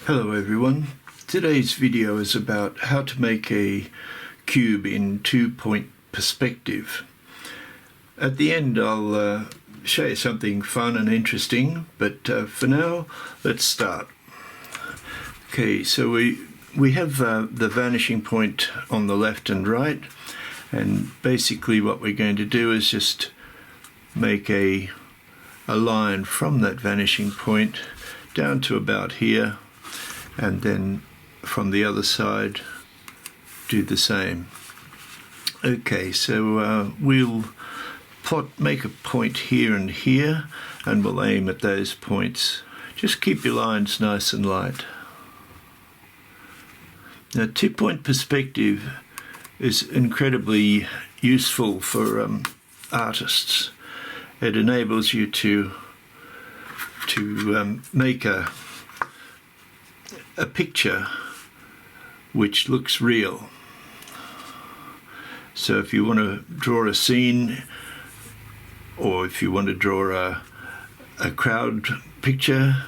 Hello everyone. Today's video is about how to make a cube in 2-point perspective. At the end I'll show you something fun and interesting, but for now let's start. Okay, so we have the vanishing point on the left and right, and basically what we're going to do is just make a line from that vanishing point down to about here, and then from the other side do the same. Okay, so we'll make a point here and here, and we'll aim at those points. Just keep your lines nice and light. Now, 2-point perspective is incredibly useful for artists. It enables you to make a picture which looks real. So if you want to draw a scene, or if you want to draw a crowd picture,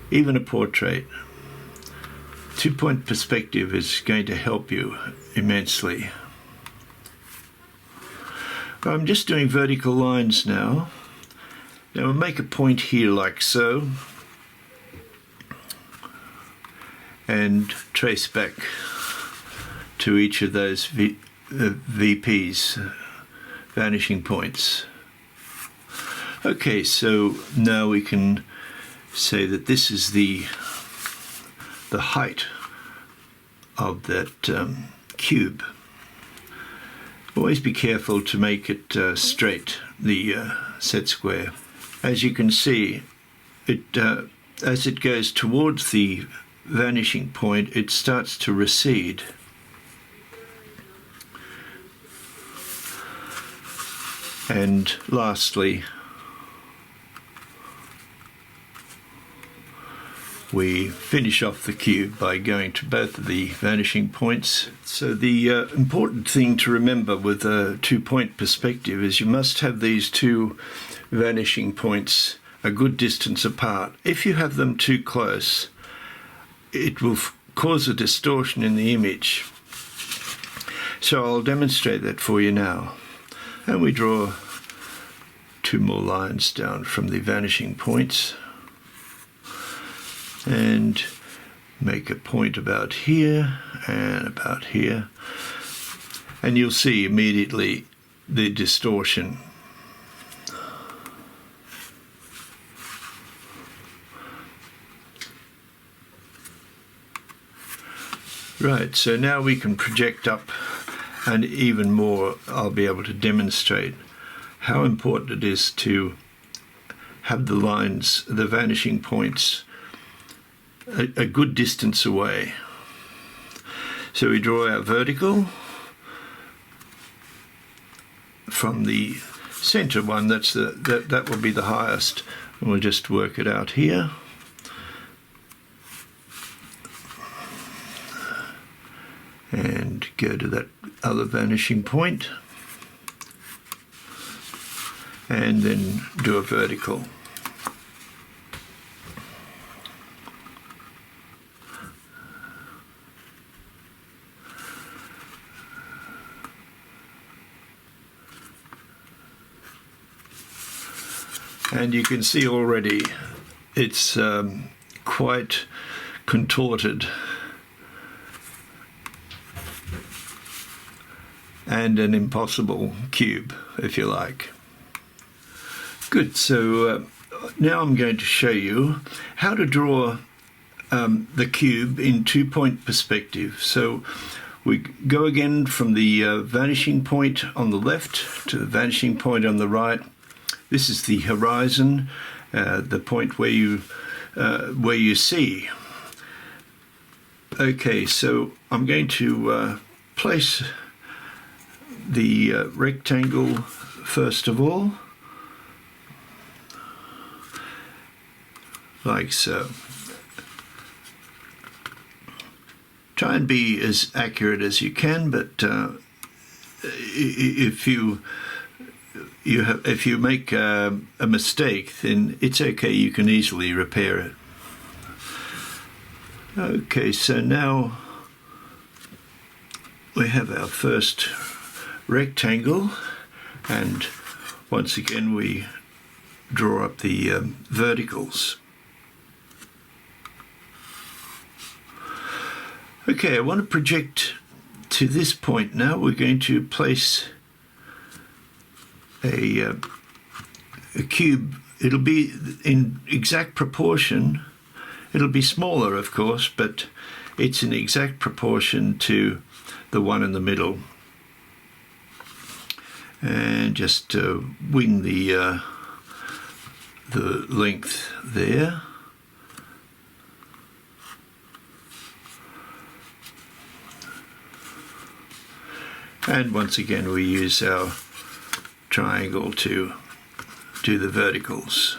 even a portrait, 2-point perspective is going to help you immensely. I'm just doing vertical lines now. Now we'll make a point here like so, and trace back to each of those VPs, vanishing points. Okay, so now we can say that this is the height of that cube. Always be careful to make it straight, the set square. As you can see, as it goes towards the vanishing point, it starts to recede. And lastly, we finish off the cube by going to both of the vanishing points. So the important thing to remember with a 2-point perspective is you must have these two vanishing points a good distance apart. If you have them too close, it will cause a distortion in the image. So I'll demonstrate that for you now. And we draw 2 more lines down from the vanishing points, and make a point about here and about here, and you'll see immediately the distortion. Right, so now we can project up, and even more I'll be able to demonstrate how important it is to have the lines, the vanishing points, a good distance away. So we draw our vertical from the center one, that will be the highest, and we'll just work it out here. And go to that other vanishing point, and then do a vertical. And you can see already it's quite contorted and an impossible cube, if you like. Good, so now I'm going to show you how to draw the cube in 2-point perspective. So we go again from the vanishing point on the left to the vanishing point on the right. This is the horizon, the point where you see. Okay, so I'm going to place the rectangle first of all, like so. Try and be as accurate as you can, but if you make a mistake, then it's okay, you can easily repair it. Okay, so now we have our first rectangle, and once again we draw up the verticals. Okay, I want to project to this point now. We're going to place a cube. It'll be in exact proportion. It'll be smaller, of course, but it's in exact proportion to the one in the middle. And just wing the length there. And once again we use our triangle to do the verticals.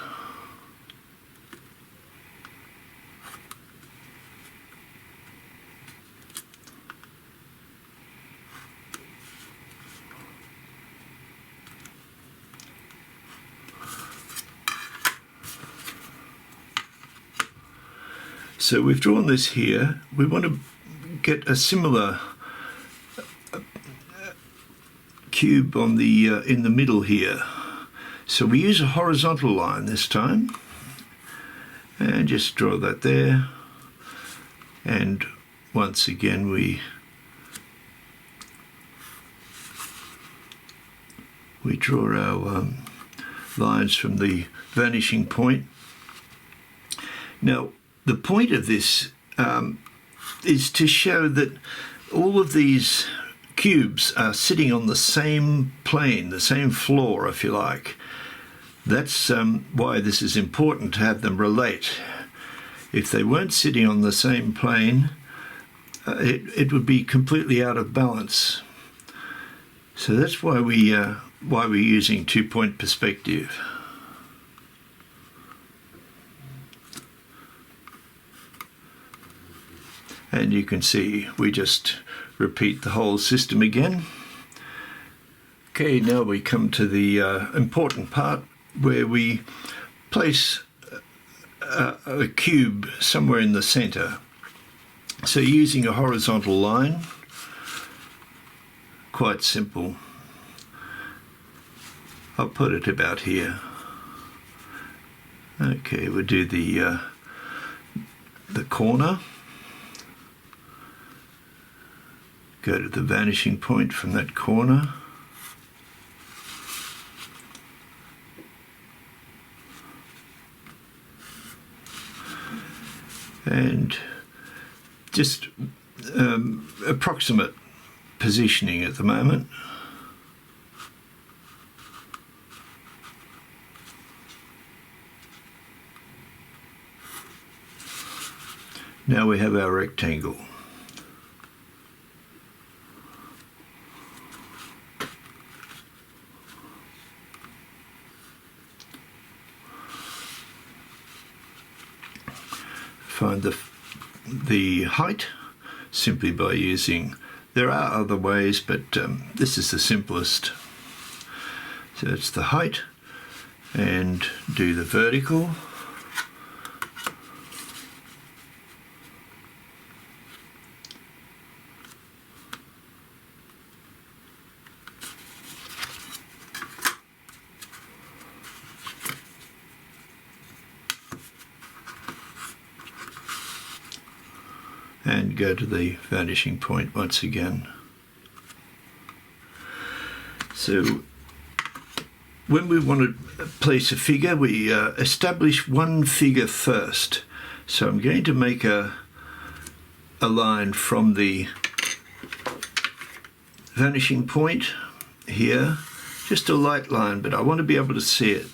So we've drawn this here. We want to get a similar cube on the in the middle here. So we use a horizontal line this time, and just draw that there. And once again we draw our lines from the vanishing point. Now, the point of this is to show that all of these cubes are sitting on the same plane, the same floor, if you like. That's why this is important to have them relate. If they weren't sitting on the same plane, it would be completely out of balance. So that's why we're using two-point perspective. And you can see we just repeat the whole system again. Okay, now we come to the important part where we place a cube somewhere in the center. So using a horizontal line, quite simple. I'll put it about here. Okay, we'll do the corner. Go to the vanishing point from that corner. And just approximate positioning at the moment. Now we have our rectangle. Find the height simply by using, there are other ways, but this is the simplest. So it's the height, and do the vertical. And go to the vanishing point once again. So when we want to place a figure, we establish one figure first. So I'm going to make a line from the vanishing point here, just a light line, but I want to be able to see it,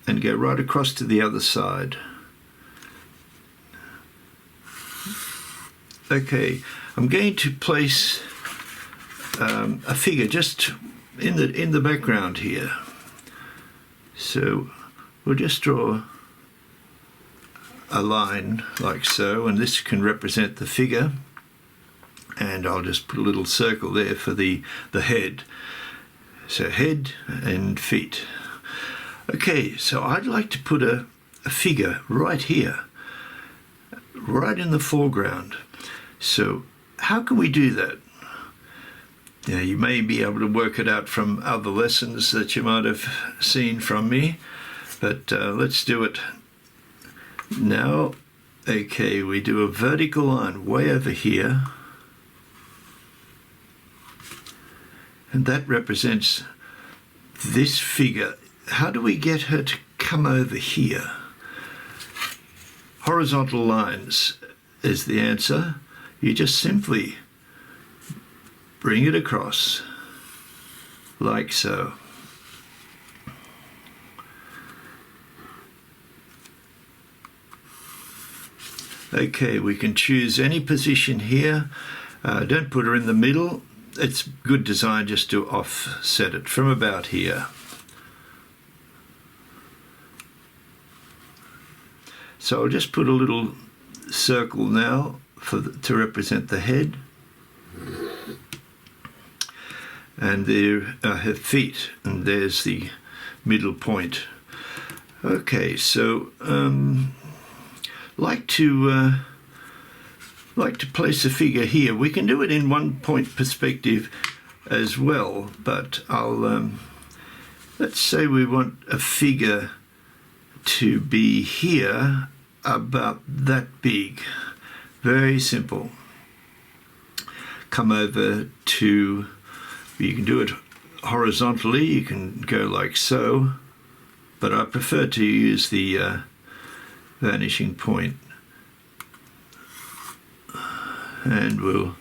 and go right across to the other side. Okay, I'm going to place a figure just in the background here. So we'll just draw a line like so, and this can represent the figure. And I'll just put a little circle there for the head. So head and feet. Okay, so I'd like to put a figure right here, right in the foreground. So how can we do that? Now, you may be able to work it out from other lessons that you might have seen from me, but let's do it now. Okay, we do a vertical line way over here, and that represents this figure. How do we get her to come over here? Horizontal lines is the answer. You just simply bring it across, like so. Okay, we can choose any position here. Don't put her in the middle. It's good design just to offset it from about here. So I'll just put a little circle now to represent the head. And there are her feet, and there's the middle point. Okay, so like to place a figure here. We can do it in 1 point perspective as well, but I'll let's say we want a figure to be here about that big. Very simple. Come over to, you can do it horizontally, you can go like so, but I prefer to use the vanishing point. And we'll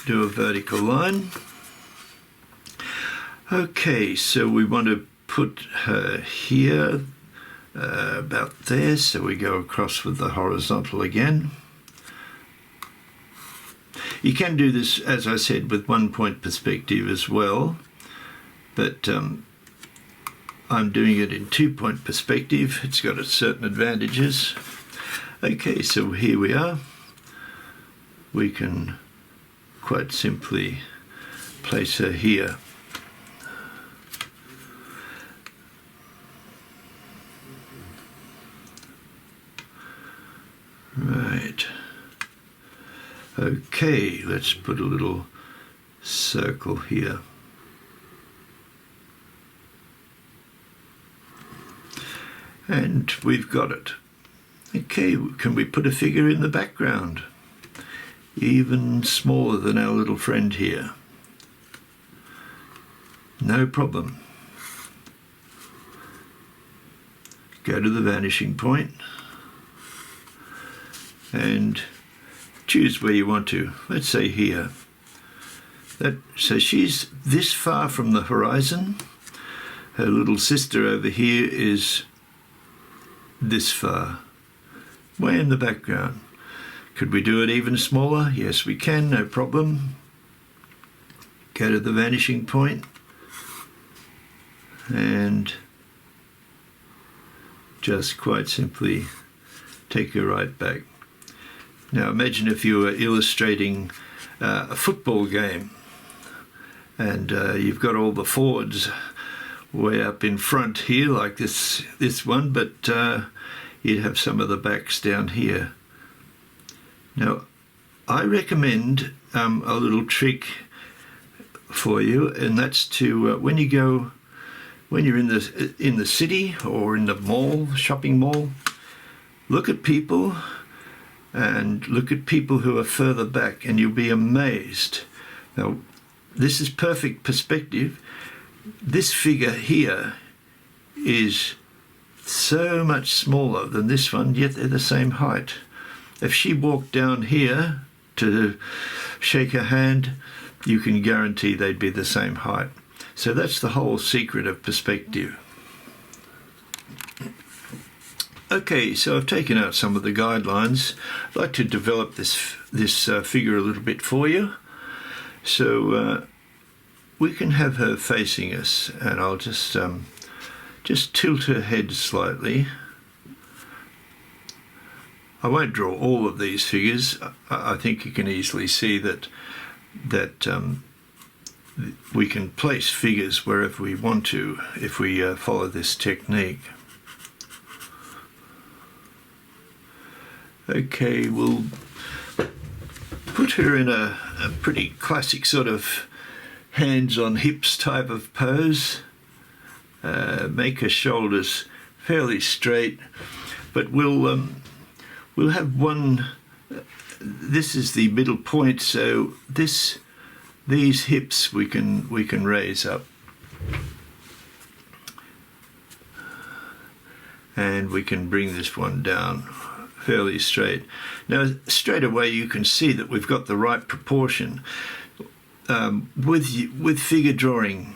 do a vertical line. Okay, so we want to put her here, about there, so we go across with the horizontal again. You can do this, as I said, with 1 point perspective as well, but I'm doing it in 2 point perspective. It's got its certain advantages. Okay, so here we are. We can quite simply place her here. Right. Okay, let's put a little circle here. And we've got it. Okay, can we put a figure in the background? Even smaller than our little friend here. No problem. Go to the vanishing point and choose where you want to. Let's say here. So she's this far from the horizon. Her little sister over here is this far, way in the background. Could we do it even smaller? Yes, we can, no problem. Go to the vanishing point and just quite simply take her right back. Now imagine if you were illustrating a football game and you've got all the forwards way up in front here like this one, but you'd have some of the backs down here. Now I recommend a little trick for you, and that's to when you're in the city or in the mall, shopping mall, look at people and look at people who are further back, and you'll be amazed. Now, this is perfect perspective. This figure here is so much smaller than this one, yet they're the same height. If she walked down here to shake her hand, you can guarantee they'd be the same height. So that's the whole secret of perspective. Okay, so I've taken out some of the guidelines. I'd like to develop this figure a little bit for you. So we can have her facing us, and I'll just tilt her head slightly. I won't draw all of these figures. I think you can easily see that we can place figures wherever we want to if we follow this technique. Okay, we'll put her in a pretty classic sort of hands on hips type of pose. Make her shoulders fairly straight, but we'll have one. This is the middle point, so these hips we can raise up, and we can bring this one down fairly straight. Now straight away you can see that we've got the right proportion. With figure drawing,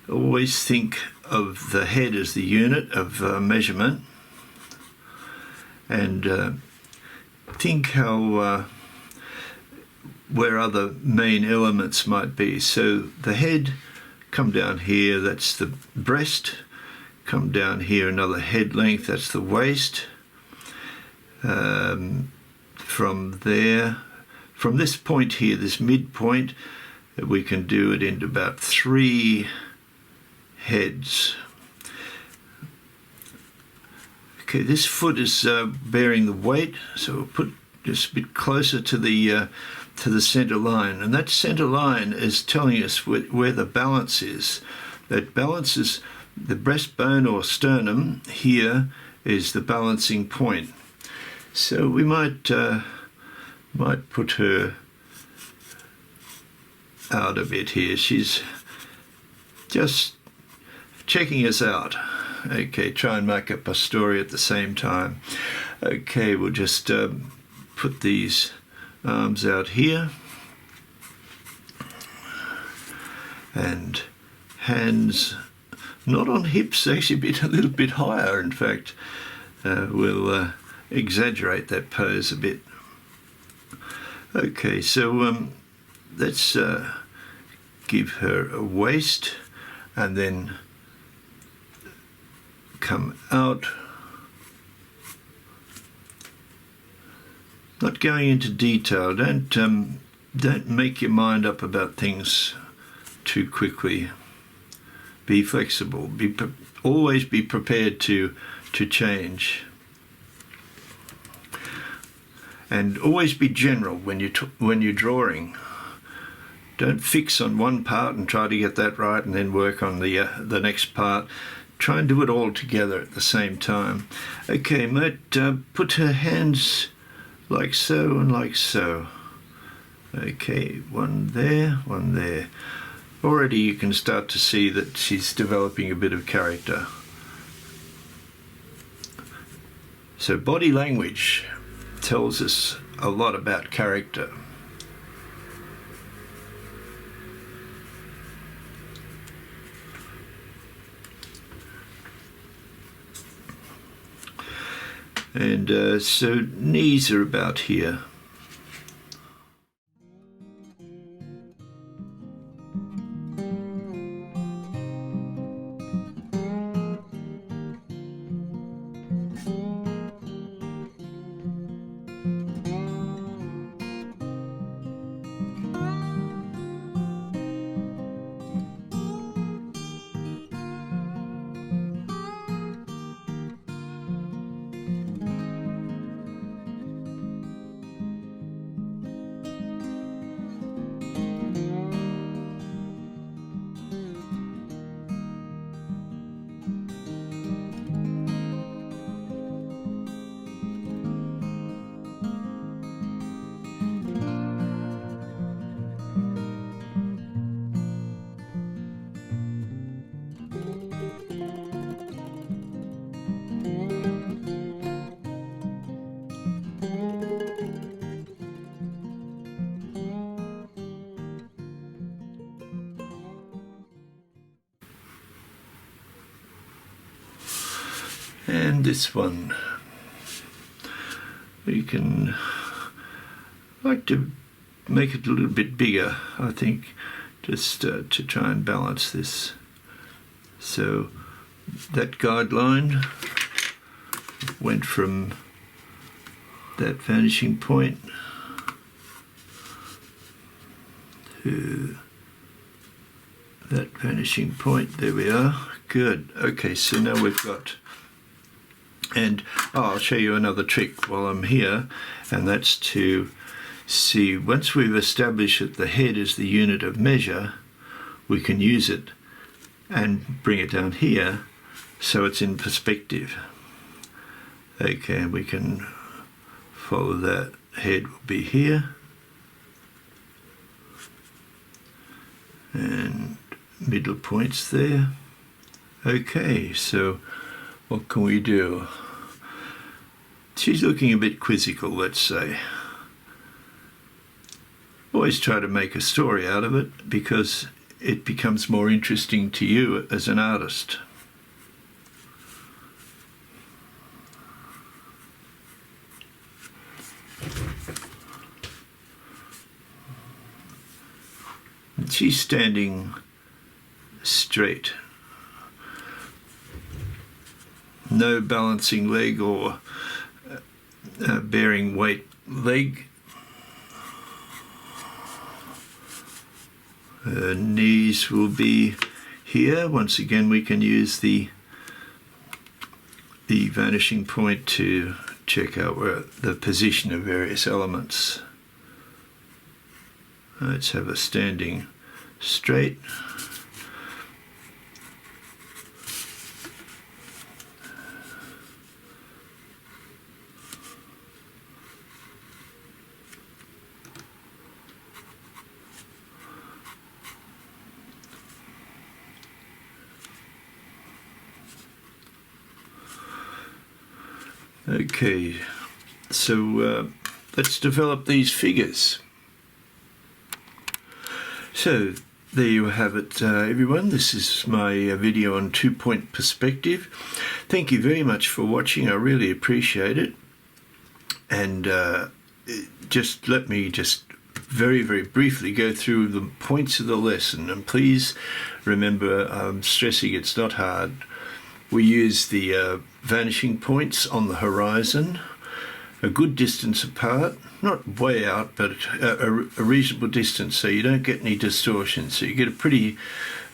always think of the head as the unit of measurement, and think how where other main elements might be. So the head, come down here, that's the breast. Come down here another head length, that's the waist. From there, from this point here, this midpoint, we can do it into about 3 heads. Okay, this foot is bearing the weight, so we'll put just a bit closer to the center line, and that center line is telling us where the balance is. That balance is the breastbone or sternum. Here is the balancing point. So we might put her out a bit here. She's just checking us out. Okay, try and make up a story at the same time. Okay, we'll just put these arms out here, and hands not on hips, actually a little bit higher. In fact, we'll exaggerate that pose a bit. Okay, so let's give her a waist and then come out. Not going into detail. Don't make your mind up about things too quickly. Be flexible. Always be prepared to change. And always be general when you're drawing. Don't fix on one part and try to get that right and then work on the next part. Try and do it all together at the same time. Okay, might put her hands like so and like so. Okay, one there, one there. Already you can start to see that she's developing a bit of character. So body language tells us a lot about character. And so knees are about here. And this one, we can like to make it a little bit bigger, I think, just to try and balance this. So that guideline went from that vanishing point to that vanishing point. There we are. Good. Okay, so now we've got And I'll show you another trick while I'm here, and that's to see, once we've established that the head is the unit of measure, we can use it and bring it down here so it's in perspective. Okay, and we can follow that. Head will be here, and middle points there. Okay, so what can we do? She's looking a bit quizzical, let's say. Always try to make a story out of it, because it becomes more interesting to you as an artist. And she's standing straight. No balancing leg or bearing weight leg. Her knees will be here. Once again, we can use the vanishing point to check out where the position of various elements. Let's have her standing straight. Okay, so let's develop these figures. So there you have it, everyone. This is my video on 2-point perspective. Thank you very much for watching. I really appreciate it. And just let me very, very briefly go through the points of the lesson. And please remember, I'm stressing it's not hard. We use the vanishing points on the horizon, a good distance apart, not way out, but a reasonable distance, so you don't get any distortion, so you get a pretty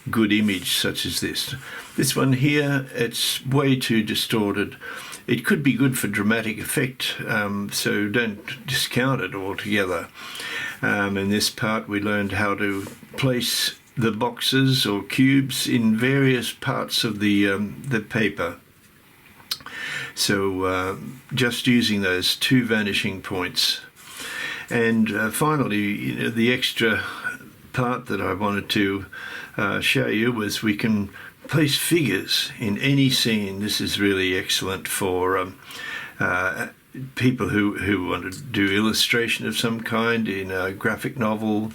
good image such as this. This one here, it's way too distorted. It could be good for dramatic effect, so don't discount it altogether. In this part we learned how to place the boxes or cubes in various parts of the paper. So just using those 2 vanishing points. And finally, the extra part that I wanted to show you was we can place figures in any scene. This is really excellent for people who want to do illustration of some kind in a graphic novel,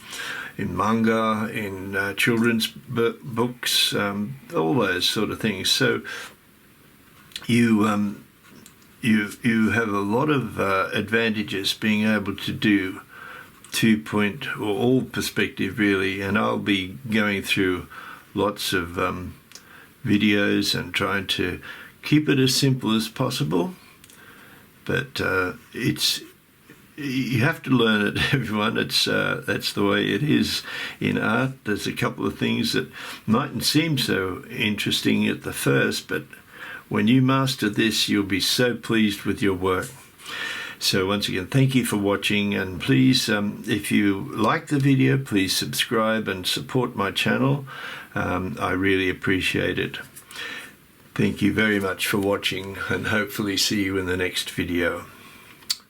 in manga, in children's books, all those sort of things. So you have a lot of advantages being able to do 2-point or all perspective really, and I'll be going through lots of videos and trying to keep it as simple as possible. But you have to learn it, everyone. That's the way it is in art. There's a couple of things that mightn't seem so interesting at the first, but when you master this, you'll be so pleased with your work. So once again, thank you for watching, and please, if you like the video, please subscribe and support my channel. I really appreciate it. Thank you very much for watching, and hopefully see you in the next video.